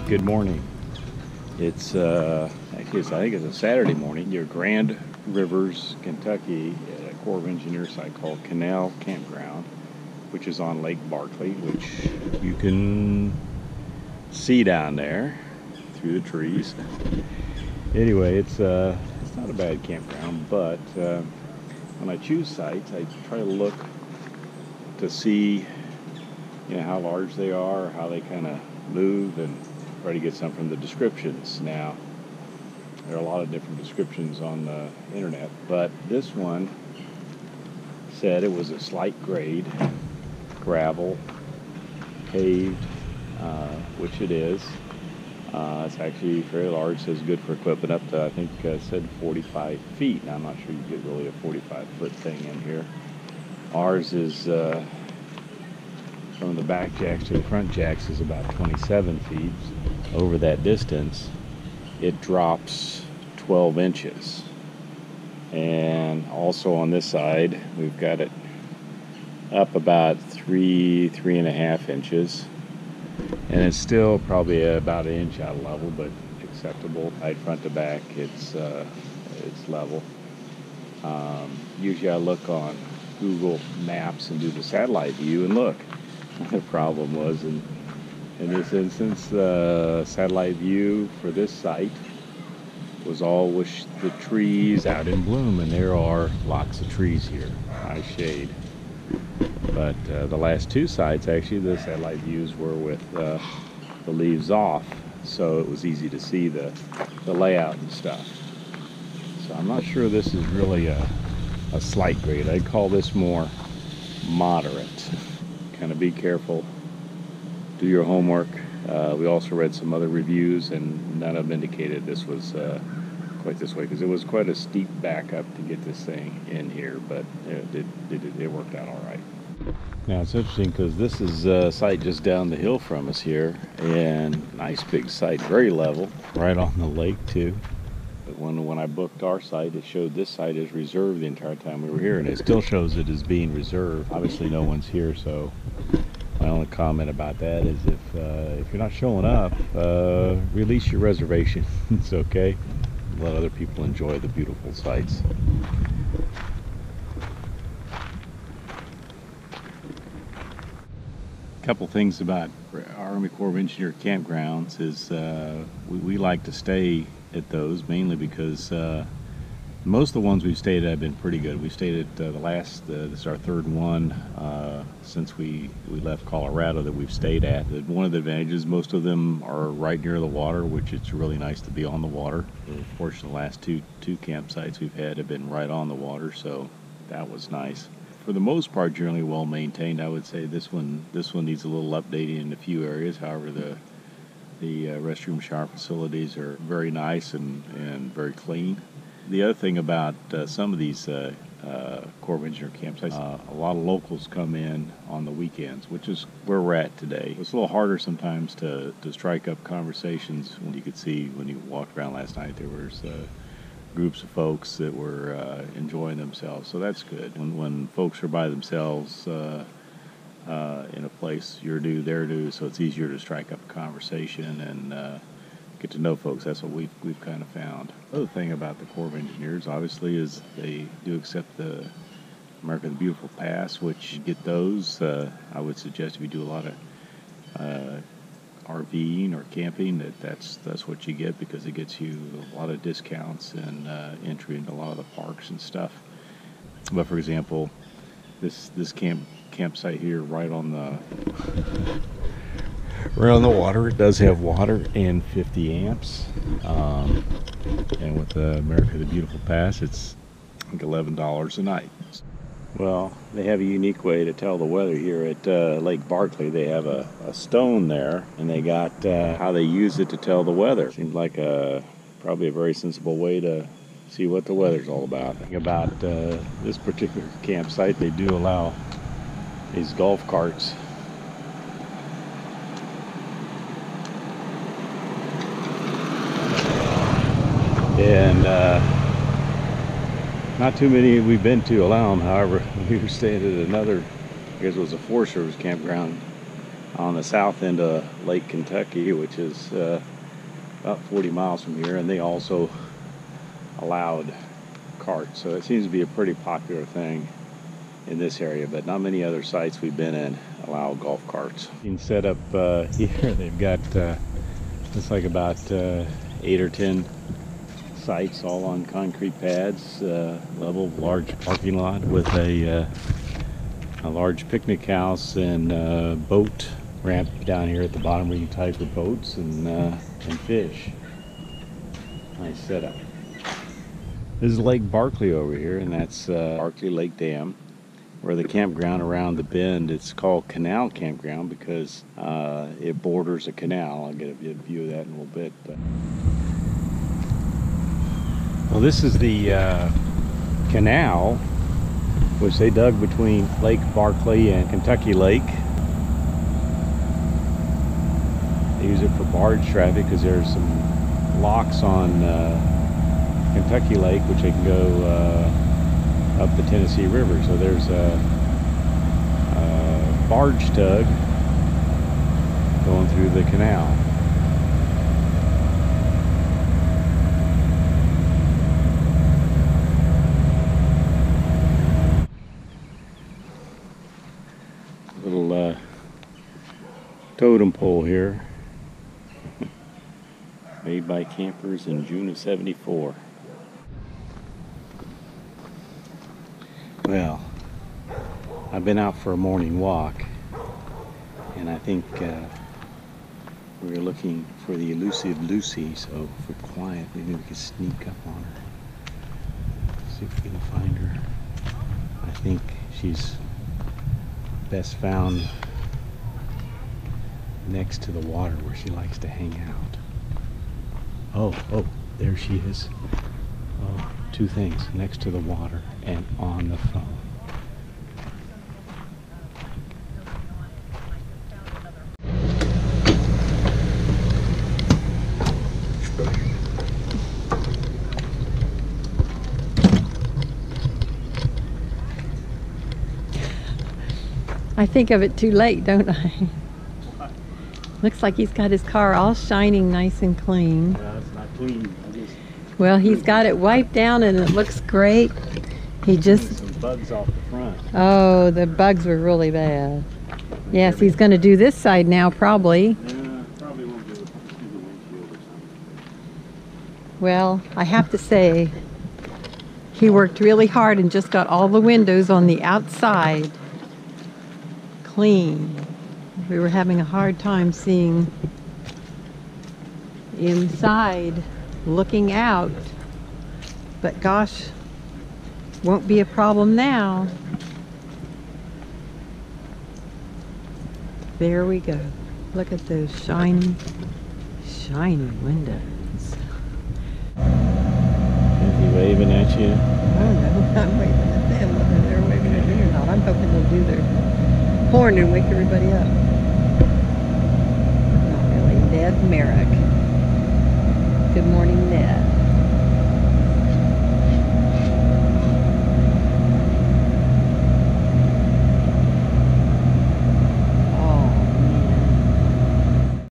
Good morning. It's actually I think it's a Saturday morning. Near Grand Rivers, Kentucky, at a Corp of Engineer site called Canal Campground, which is on Lake Barkley, which you can see down there through the trees. Anyway, it's not a bad campground, but when I choose sites, I try to look to see how large they are, how they kind of move, and try to get some from the descriptions. Now, there are a lot of different descriptions on the internet, but this one said it was a slight grade, gravel, paved, which it is. It's actually very large, says good for equipment up to, I think, said 45 feet. Now, I'm not sure you get really a 45-foot thing in here. Ours is, from the back jacks to the front jacks, is about 27 feet. Over that distance, it drops 12 inches. And also on this side, we've got it up about 3.5 inches. And it's still probably about an inch out of level, but acceptable. Right front to back, it's level. Usually I look on Google Maps and do the satellite view and look. The problem was in this instance, the satellite view for this site was all with the trees out in bloom, and there are lots of trees here, high shade. But the last two sites, actually, the satellite views were with the leaves off, so it was easy to see the layout and stuff. So I'm not sure this is really a slight grade. I'd call this more moderate. Kind of be careful, do your homework. We also read some other reviews, and none of them indicated this was quite this way, because it was quite a steep back up to get this thing in here, but it worked out all right. Now it's interesting because this is a site just down the hill from us here, and nice big site, very level, right on the lake too. But when I booked our site, it showed this site is reserved the entire time we were here, and it still shows it as being reserved. Obviously no one's here, so my only comment about that is if you're not showing up, release your reservation. It's okay. Let other people enjoy the beautiful sights. A couple things about Army Corps of Engineer Campgrounds is we like to stay at those, mainly because most of the ones we've stayed at have been pretty good. We stayed at this is our third one since we left Colorado that we've stayed at. One of the advantages, most of them are right near the water, which it's really nice to be on the water. Fortunately, the last two campsites we've had have been right on the water, so that was nice. For the most part, generally well maintained. I would say this one needs a little updating in a few areas. However, the restroom shower facilities are very nice and very clean. The other thing about some of these Corps of Engineer campsites, a lot of locals come in on the weekends, which is where we're at today. It's a little harder sometimes to strike up conversations. When you could see when you walked around last night, there was groups of folks that were enjoying themselves, so that's good. When folks are by themselves in a place, you're new, they're new, so it's easier to strike up a conversation and get to know folks. That's what we've kind of found. The other thing about the Corps of Engineers, obviously, is they do accept the America the Beautiful Pass, which you get those. I would suggest if you do a lot of RVing or camping, that's what you get, because it gets you a lot of discounts and entry into a lot of the parks and stuff. But for example, this campsite here, right on the water, it does have water and 50 amps. And with the America the Beautiful Pass, it's I think $11 a night. Well, they have a unique way to tell the weather here at Lake Barkley. They have a stone there, and they got how they use it to tell the weather. Seems like probably a very sensible way to see what the weather's all about. The thing about this particular campsite, they do allow these golf carts. And not too many we've been to allow them. However, we were staying at another, I guess it was a Forest Service campground on the south end of Lake Kentucky, which is about 40 miles from here, and they also allowed carts. So it seems to be a pretty popular thing in this area, but not many other sites we've been in allow golf carts. You can set up here. They've got looks like about 8 or 10 sites, all on concrete pads, level, large parking lot with a large picnic house and boat ramp down here at the bottom where you tie for boats and fish. Nice setup. This is Lake Barkley over here, and that's Barkley Lake Dam, where the campground around the bend. It's called Canal Campground because it borders a canal. I'll get a view of that in a little bit. Well, this is the canal which they dug between Lake Barkley and Kentucky Lake. They use it for barge traffic because there's some locks on Kentucky Lake which they can go up the Tennessee River. So there's a barge tug going through the canal. Little totem pole here, made by campers in June of '74. Well, I've been out for a morning walk, and I think we were looking for the elusive Lucy, so if we're quiet, maybe we can sneak up on her. See if we can find her. I think she's best found next to the water where she likes to hang out. Oh, there she is. Oh, two things, next to the water and on the phone. I think of it too late, don't I? Looks like he's got his car all shining nice and clean. It's not clean. Well, he's got it wiped down and it looks great. He just... some bugs off the front. Oh, the bugs were really bad. Yes, he's going to do this side now, probably. Probably won't do the windshield or something. Well, I have to say, he worked really hard and just got all the windows on the outside clean. We were having a hard time seeing inside, looking out, but gosh, won't be a problem now. There we go. Look at those shiny windows. Is he waving at you? I don't know. I'm waving at them, whether they're waving at me or not. I'm hoping they'll do their horn and wake everybody up. Not really. Ned Merrick. Good morning, Ned.